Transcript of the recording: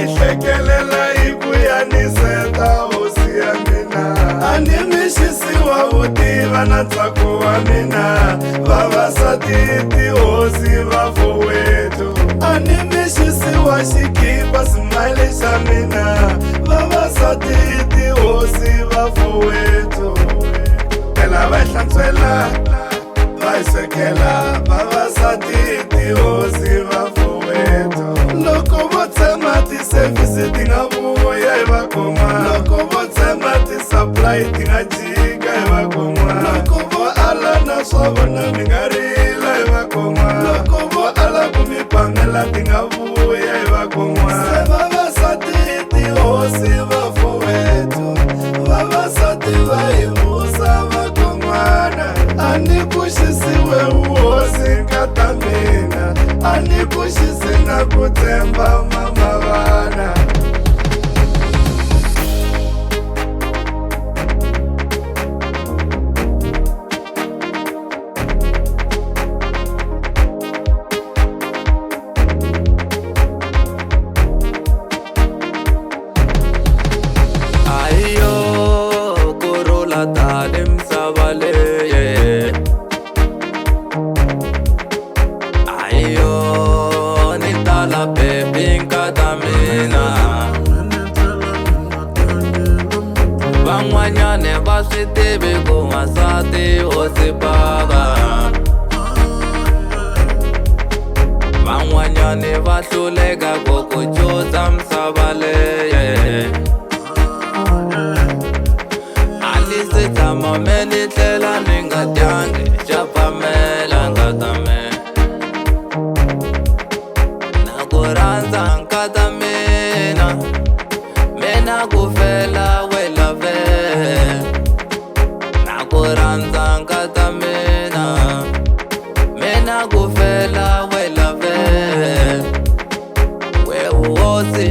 hlekelela hi ku yaniseta hosi ya mina. A ni mixisiwa u tiva na ntsako wa mina, vavasati tihosi va foweto. A ni mixisiwa xikipa smile xa mina, vavasati tihosi va foweto. Phela va hlantswela va hi swekela, vavasati tihosi va foweto. Loko vo tsema ti-service ti nga vuya hi vakon'wana, loko vo tsema ti-supply ti nga jika hi vakon'wana, loko vo ala na swa vona mi nga rila hi vakon'wana, loko vo ala ku mi phamela ti nga vuya hi vakon'wana. Se vavasati tihosi va foweto, vavasati va hi musa vakon'wana. A ni ku xisiwe uhosi nkata mina, a ni ku xisi na ku tshemba mama vana. Ayo kurula tale misava leyi, ayo ni tala baby nkata mina. Van'wanyane va swi tivi ku n'wansati hosi bava, van'wanyane va hluleka ku ku chuza misava leyi. Se tshama me ni tlela ni nga dyangi xa phamela nkata me, na ku rhandza nkata mina, mina ku fela we love, na ku rhandza nkata mina, mina ku fela we love, we uhosi.